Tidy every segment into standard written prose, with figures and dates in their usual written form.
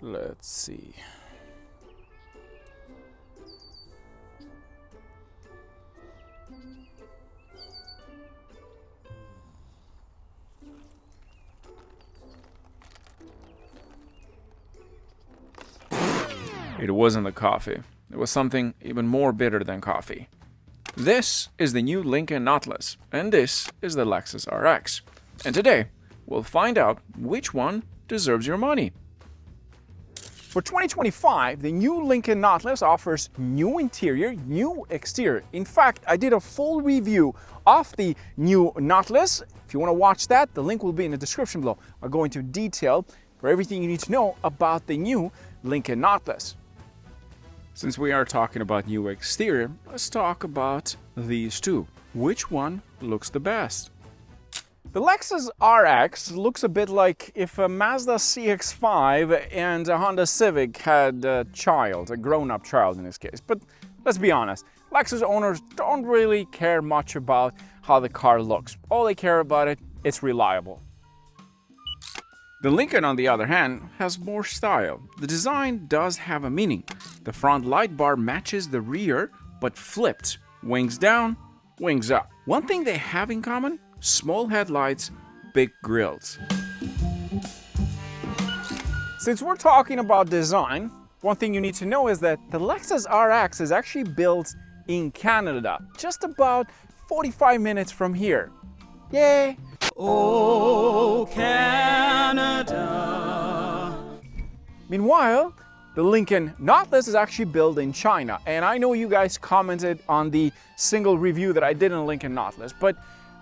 Let's see. It wasn't the coffee. It was something even more bitter than coffee. This is the new Lincoln Nautilus, and this is the Lexus RX. And today, we'll find out which one deserves your money. For 2025, the new Lincoln Nautilus offers new interior, new exterior. In fact, I did a full review of the new Nautilus. If you want to watch that, the link will be in the description below. I'll go into detail for everything you need to know about the new Lincoln Nautilus. Since we are talking about new exterior, let's talk about these two. Which one looks the best? The Lexus RX looks a bit like if a Mazda CX-5 and a Honda Civic had a child, a grown-up child in this case. But let's be honest, Lexus owners don't really care much about how the car looks. All they care about it's reliable. The Lincoln, on the other hand, has more style. The design does have a meaning. The front light bar matches the rear, but flipped. Wings down, wings up. One thing they have in common: small headlights, big grills. Since we're talking about design, one thing you need to know is that the Lexus RX is actually built in Canada, just about 45 minutes from here. Yay! Oh, Canada. Meanwhile, the Lincoln Nautilus is actually built in China, and I know you guys commented on the single review that I did on Lincoln Nautilus, but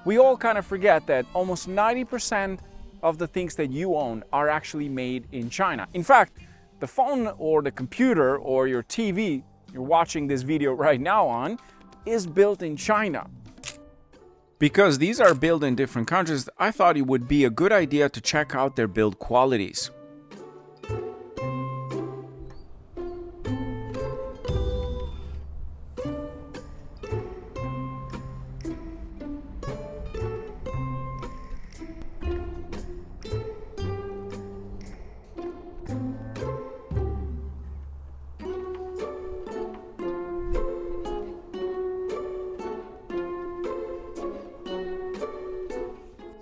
we all kind of forget that almost 90% of the things that you own are actually made in China. In fact, the phone or the computer or your TV you're watching this video right now on is built in China. Because these are built in different countries, I thought it would be a good idea to check out their build qualities.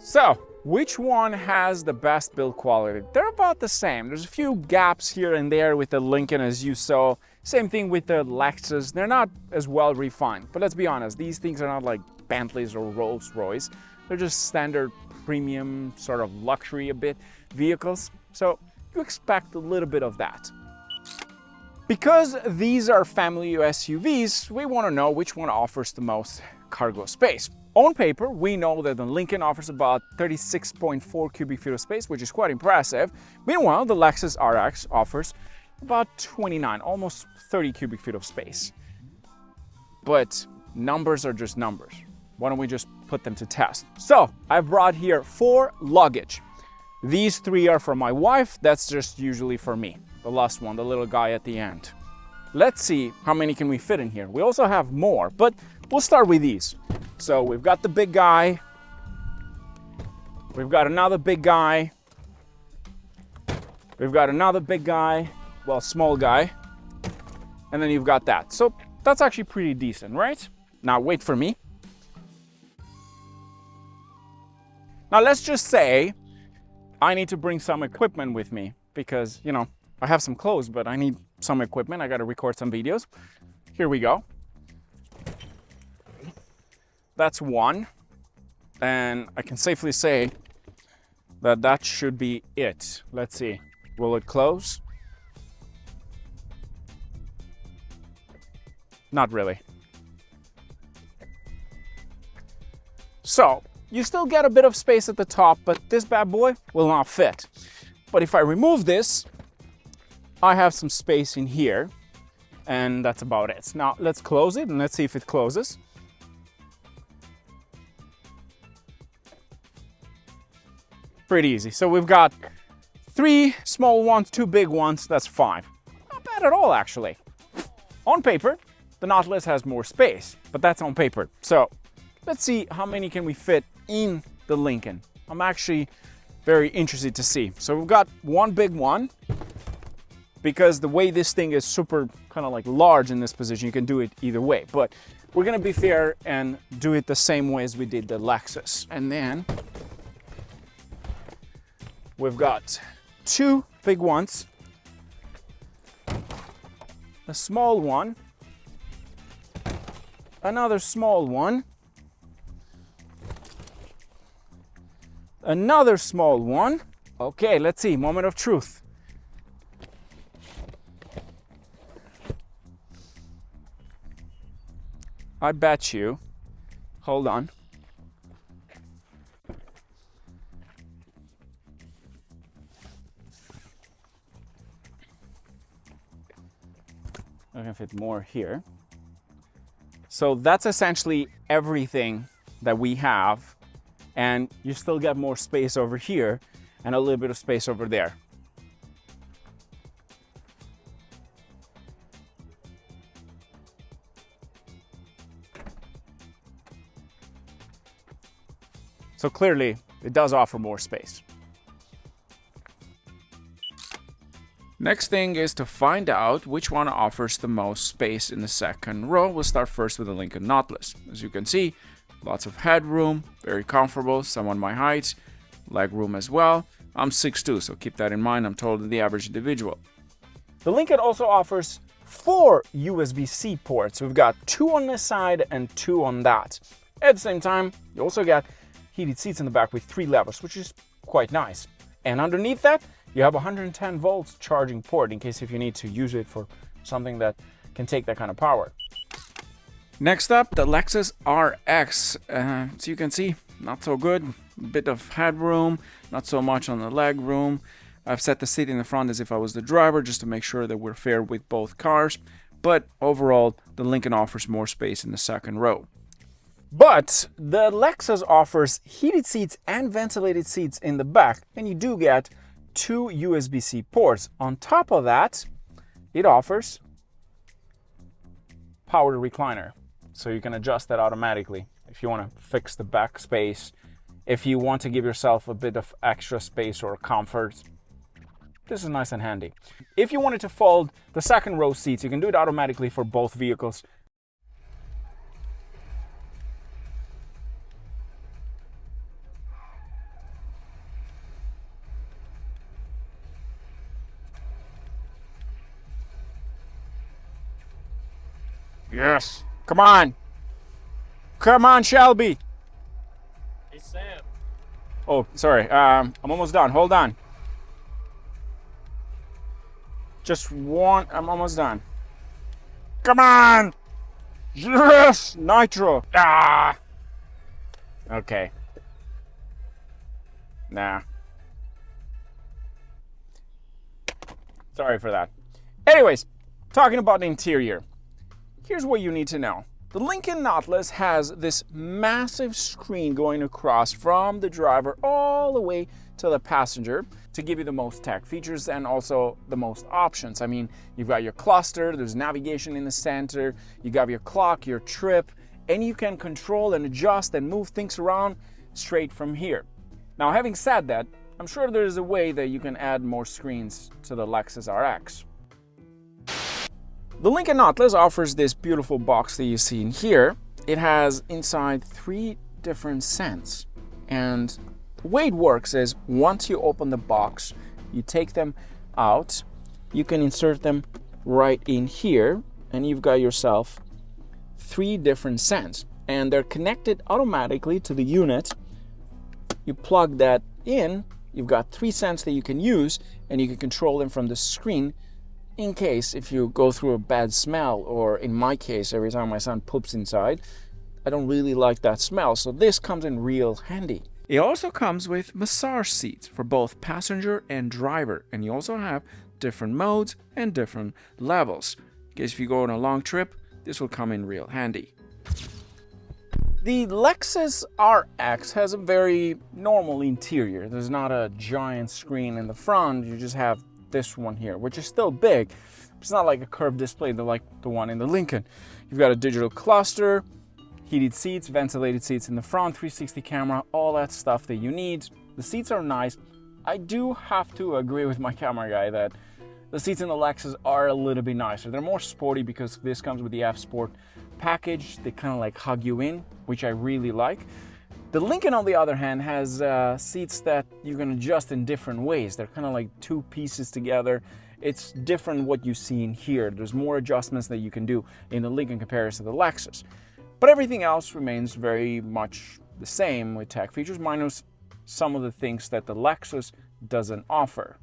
So, which one has the best build quality? They're about the same. There's a few gaps here and there with the Lincoln, as you saw. Same thing with the Lexus. They're not as well refined. But let's be honest, these things are not like Bentleys or Rolls-Royce. They're just standard premium, sort of luxury a bit vehicles. So you expect a little bit of that. Because these are family SUVs, we want to know which one offers the most cargo space. On paper, we know that the Lincoln offers about 36.4 cubic feet of space, which is quite impressive. Meanwhile, the Lexus RX offers about 29, almost 30 cubic feet of space. But numbers are just numbers. Why don't we just put them to test? So, I've brought here 4 luggage. These 3 are for my wife. That's just usually for me. The last one, the little guy at the end. Let's see how many can we fit in here. We also have more, but we'll start with these. So we've got the big guy, we've got another big guy, we've got another big guy, well, small guy, and then you've got that. So that's actually pretty decent, right? Now wait for me. Now let's just say I need to bring some equipment with me because, you know, I have some clothes, but I need some equipment. I got to record some videos. Here we go. That's one, and I can safely say that that should be it. Let's see, will it close? Not really. So, you still get a bit of space at the top, but this bad boy will not fit. But if I remove this, I have some space in here, and that's about it. Now, let's close it, and let's see if it closes. Pretty easy. So we've got 3 small ones, 2 big ones. That's 5. Not bad at all, actually. On paper, the Nautilus has more space, but that's on paper. So let's see how many can we fit in the Lincoln. I'm actually very interested to see. So we've got one big one, because the way this thing is super kind of like large in this position, you can do it either way. But we're gonna be fair and do it the same way as we did the Lexus. And then we've got two big ones, a small one, another small one, another small one. Okay, let's see, moment of truth. I bet you, hold on. I can fit more here. So that's essentially everything that we have, and you still get more space over here and a little bit of space over there. So clearly, it does offer more space. Next thing is to find out which one offers the most space in the second row. We'll start first with the Lincoln Nautilus. As you can see, lots of headroom, very comfortable, somewhat my height, leg room as well. I'm 6'2", so keep that in mind. I'm taller than the average individual. The Lincoln also offers 4 USB-C ports. We've got 2 on this side and 2 on that. At the same time, you also got heated seats in the back with 3 levers, which is quite nice. And underneath that, you have a 110 volts charging port in case if you need to use it for something that can take that kind of power. Next up, the Lexus RX. So you can see, not so good. A bit of headroom, not so much on the leg room. I've set the seat in the front as if I was the driver, just to make sure that we're fair with both cars. But overall, the Lincoln offers more space in the second row. But the Lexus offers heated seats and ventilated seats in the back, and you do get 2 USB-C ports. On top of that, it offers power recliner, so you can adjust that automatically if you want to fix the back space, if you want to give yourself a bit of extra space or comfort. This is nice and handy. If you wanted to fold the second row seats, you can do it automatically for both vehicles. Yes. Come on. Come on, Shelby. Hey, Sam. Oh, sorry. I'm almost done. Hold on. Just one. I'm almost done. Come on. Yes. Nitro. Ah. Okay. Nah. Sorry for that. Anyways, talking about the interior. Here's what you need to know. The Lincoln Nautilus has this massive screen going across from the driver all the way to the passenger to give you the most tech features and also the most options. I mean, you've got your cluster, there's navigation in the center, you got your clock, your trip, and you can control and adjust and move things around straight from here. Now, having said that, I'm sure there's a way that you can add more screens to the Lexus RX. The Lincoln Nautilus offers this beautiful box that you see in here. It has inside 3 different scents. And the way it works is once you open the box, you take them out, you can insert them right in here, and you've got yourself 3 different scents. And they're connected automatically to the unit. You plug that in, you've got 3 scents that you can use, and you can control them from the screen in case if you go through a bad smell, or in my case, every time my son poops inside, I don't really like that smell, so this comes in real handy. It also comes with massage seats for both passenger and driver, and you also have different modes and different levels. In case if you go on a long trip, this will come in real handy. The Lexus RX has a very normal interior. There's not a giant screen in the front, you just have this one here, which is still big. It's not like a curved display like the one in the Lincoln. You've got a digital cluster, heated seats, ventilated seats in the front, 360 camera, all that stuff that you need. The seats are nice. I do have to agree with my camera guy that the seats in the Lexus are a little bit nicer. They're more sporty because this comes with the F Sport package. They kind of like hug you in, which I really like. The Lincoln, on the other hand, has seats that you can adjust in different ways. They're kind of like two pieces together. It's different what you see in here. There's more adjustments that you can do in the Lincoln compared to the Lexus. But everything else remains very much the same with tech features, minus some of the things that the Lexus doesn't offer.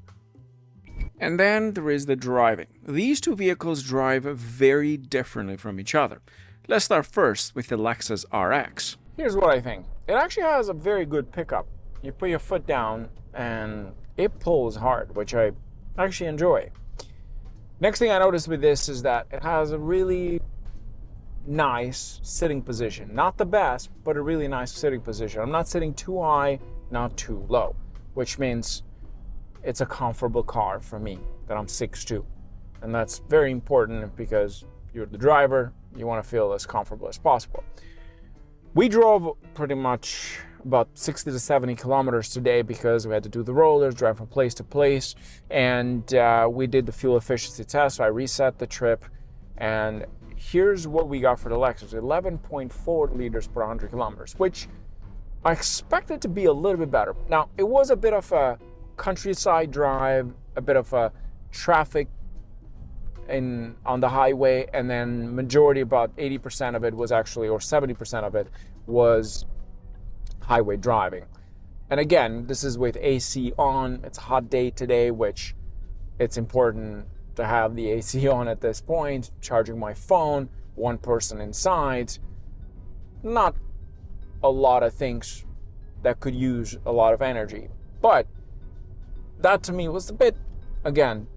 And then there is the driving. These two vehicles drive very differently from each other. Let's start first with the Lexus RX. Here's what I think. It actually has a very good pickup. You put your foot down and it pulls hard, which I actually enjoy. Next thing I noticed with this is that it has a really nice sitting position. Not the best, but a really nice sitting position. I'm not sitting too high, not too low, which means it's a comfortable car for me, that I'm 6'2". And that's very important because you're the driver, you want to feel as comfortable as possible. We drove pretty much about 60 to 70 kilometers today because we had to do the rollers, drive from place to place, and we did the fuel efficiency test. So I reset the trip, and here's what we got for the Lexus: 11.4 liters per 100 kilometers, which I expected to be a little bit better. Now, it was a bit of a countryside drive, a bit of a traffic on the highway, and then majority, about 80% of it was actually, or 70% of it was highway driving. And again, this is with AC on. It's a hot day today, which it's important to have the AC on at this point. Charging my phone, one person inside, not a lot of things that could use a lot of energy. But that to me was a bit, again,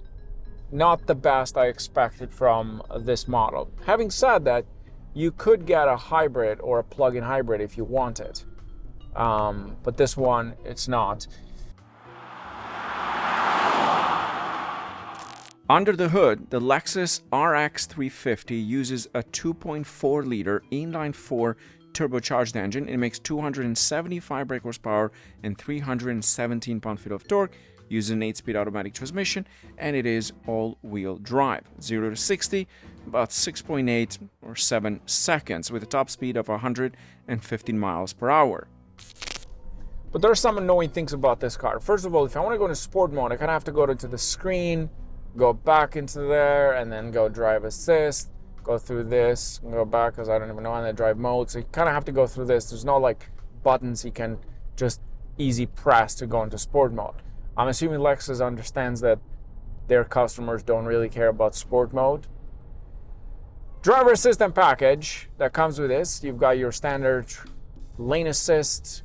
not the best I expected from this model. Having said that, you could get a hybrid or a plug-in hybrid if you want it. But this one, it's not. Under the hood, the Lexus RX 350 uses a 2.4-liter inline-4 turbocharged engine. It makes 275 brake horsepower and 317 pound-feet of torque, uses an 8-speed automatic transmission, and it is all-wheel drive. 0 to 60, about 6.8 or 7 seconds, with a top speed of 115 miles per hour. But there are some annoying things about this car. First of all, if I want to go into sport mode, I kind of have to go into the screen, go back into there, and then go drive assist, go through this, and go back, because I don't even know how to drive mode. So you kind of have to go through this. There's no like buttons you can just easy press to go into sport mode. I'm assuming Lexus understands that their customers don't really care about sport mode. Driver assistant package that comes with this, you've got your standard lane assist,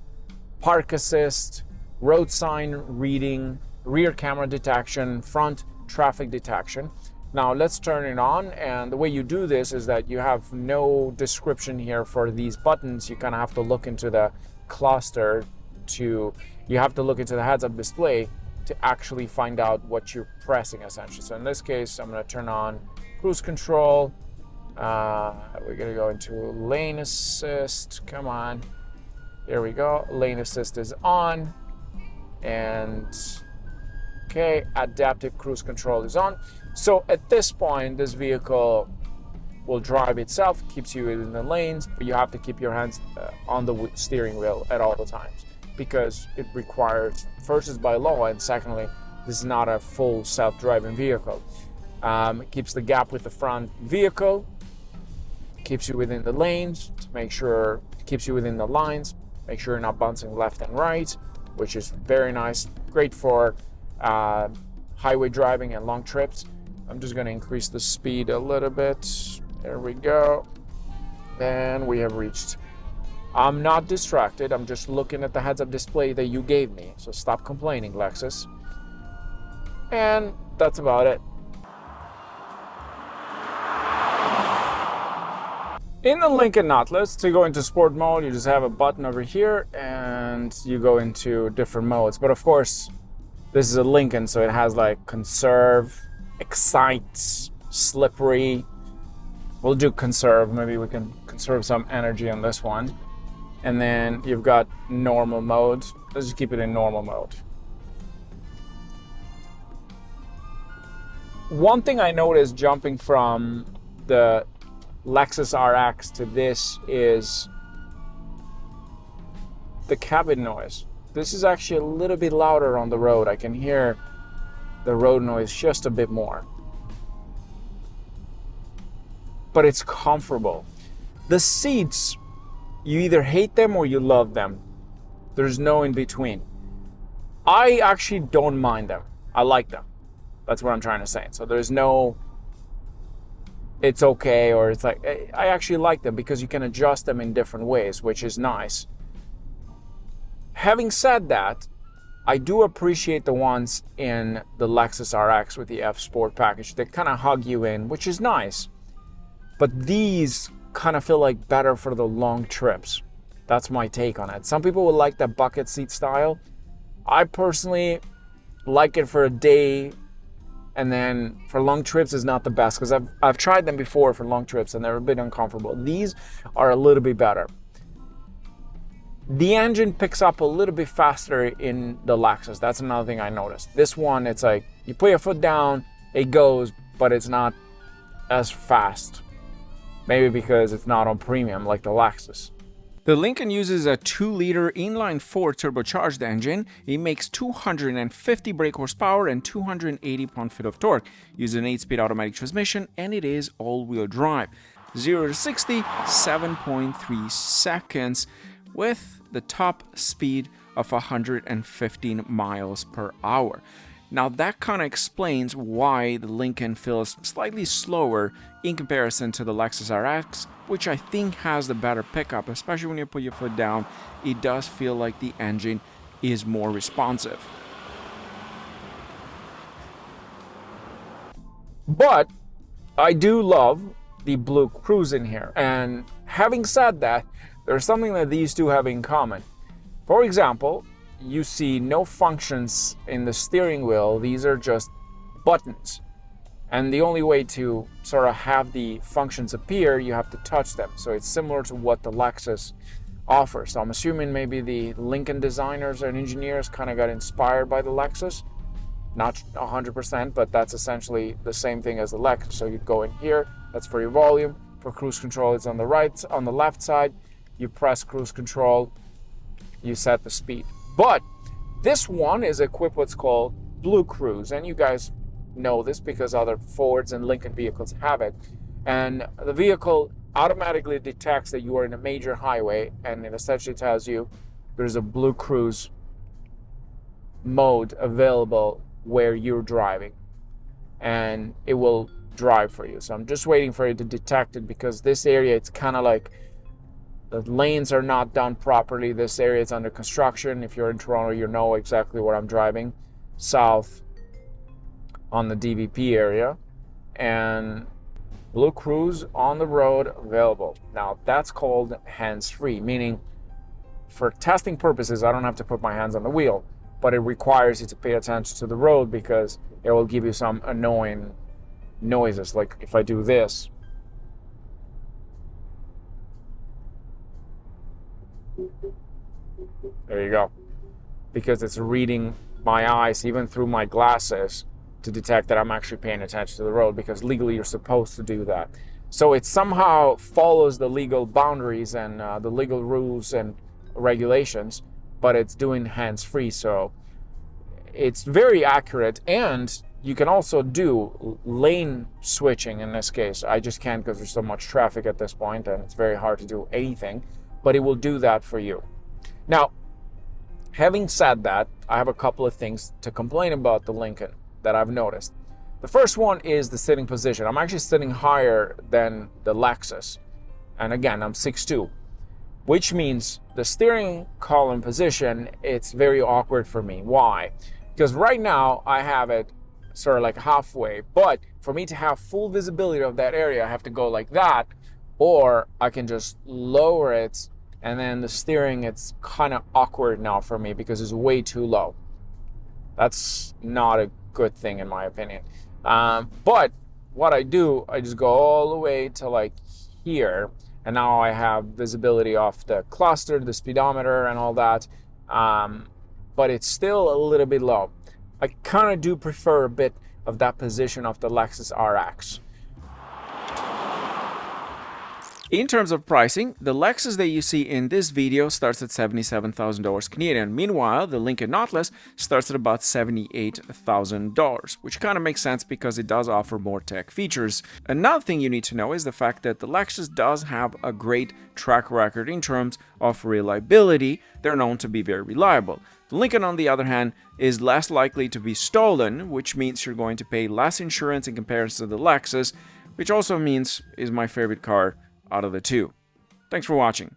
park assist, road sign reading, rear camera detection, front traffic detection. Now let's turn it on, and the way you do this is that you have no description here for these buttons. You kind of have to look into the cluster you have to look into the heads-up display to actually find out what you're pressing, essentially. So in this case, I'm going to turn on cruise control. We're going to go into lane assist. Come on. There we go. Lane assist is on. And okay, adaptive cruise control is on. So at this point, this vehicle will drive itself, keeps you in the lanes, but you have to keep your hands on the steering wheel at all the times, because it requires, first is by law, and secondly, this is not a full self-driving vehicle. It keeps the gap with the front vehicle, keeps you within the lanes, to make sure it keeps you within the lines, make sure you're not bouncing left and right, which is very nice, great for highway driving and long trips. I'm just going to increase the speed a little bit. There we go. And we have reached. I'm not distracted. I'm just looking at the heads-up display that you gave me. So stop complaining, Lexus. And that's about it. In the Lincoln Nautilus, to go into sport mode, you just have a button over here and you go into different modes. But of course, this is a Lincoln, so it has like conserve, excite, slippery. We'll do conserve. Maybe we can conserve some energy on this one. And then you've got normal mode. Let's just keep it in normal mode. one thing I noticed jumping from the Lexus RX to this is the cabin noise. This is actually a little bit louder on the road. I can hear the road noise just a bit more. But it's comfortable. The seats, you either hate them or you love them. There's no in between. I actually don't mind them. I like them. That's what I'm trying to say. So there's no, it's okay, or it's like, I actually like them because you can adjust them in different ways, which is nice. Having said that, I do appreciate the ones in the Lexus RX with the F Sport package. They kind of hug you in, which is nice. But these kind of feel like better for the long trips. That's my take on it. Some people would like that bucket seat style. I personally like it for a day, and then for long trips is not the best because I've tried them before for long trips and they're a bit uncomfortable. These are a little bit better. The engine picks up a little bit faster in the Lexus. That's another thing I noticed. This one, it's like you put your foot down, it goes, but it's not as fast. Maybe because it's not on premium like the Lexus. The Lincoln uses a 2-liter inline-4 turbocharged engine. It makes 250 brake horsepower and 280 pound-feet of torque. Uses an 8-speed automatic transmission, and it is all-wheel drive. 0 to 60, 7.3 seconds, with the top speed of 115 miles per hour. Now that kind of explains why the Lincoln feels slightly slower in comparison to the Lexus RX, which I think has the better pickup, especially when you put your foot down. It does feel like the engine is more responsive. But I do love the blue cruise in here. And having said that, there's something that these two have in common. For example, you see no functions in the steering wheel. These are just buttons. And the only way to sort of have the functions appear, you have to touch them. So it's similar to what the Lexus offers. So I'm assuming maybe the Lincoln designers and engineers kind of got inspired by the Lexus. Not 100%, but that's essentially the same thing as the Lexus. So you'd go in here, that's for your volume. For cruise control, it's on the left side. You press cruise control, you set the speed. But this one is equipped with what's called Blue Cruise, and you guys know this because other Fords and Lincoln vehicles have it. And the vehicle automatically detects that you are in a major highway, and it essentially tells you there's a Blue Cruise mode available where you're driving, and it will drive for you. So I'm just waiting for it to detect it because this area, it's kind of like the lanes are not done properly. This area is under construction. If you're in Toronto, you know exactly what I'm driving. South on the DVP area. And Blue Cruise on the road available. Now that's called hands-free, meaning for testing purposes, I don't have to put my hands on the wheel, but it requires you to pay attention to the road because it will give you some annoying noises. Like if I do this, there you go, because it's reading my eyes even through my glasses to detect that I'm actually paying attention to the road, because legally you're supposed to do that. So it somehow follows the legal boundaries and the legal rules and regulations, but it's doing hands-free, so it's very accurate. And you can also do lane switching in this case. I just can't because there's so much traffic at this point and it's very hard to do anything, but it will do that for you. Now, having said that, I have a couple of things to complain about the Lincoln that I've noticed. The first one is the sitting position. I'm actually sitting higher than the Lexus. And again, I'm 6'2", which means the steering column position, it's very awkward for me. Why? Because right now I have it sort of like halfway, but for me to have full visibility of that area, I have to go like that, or I can just lower it, and then the steering, it's kind of awkward now for me because it's way too low. That's not a good thing in my opinion. But what I do, I just go all the way to like here, and now I have visibility off the cluster, the speedometer, and all that. But it's still a little bit low. I kind of do prefer a bit of that position of the Lexus RX. In terms of pricing, the Lexus that you see in this video starts at $77,000 Canadian. Meanwhile, the Lincoln Nautilus starts at about $78,000, which kind of makes sense because it does offer more tech features. Another thing you need to know is the fact that the Lexus does have a great track record in terms of reliability. They're known to be very reliable. The Lincoln, on the other hand, is less likely to be stolen, which means you're going to pay less insurance in comparison to the Lexus, which also means is my favorite car out of the two. Thanks for watching.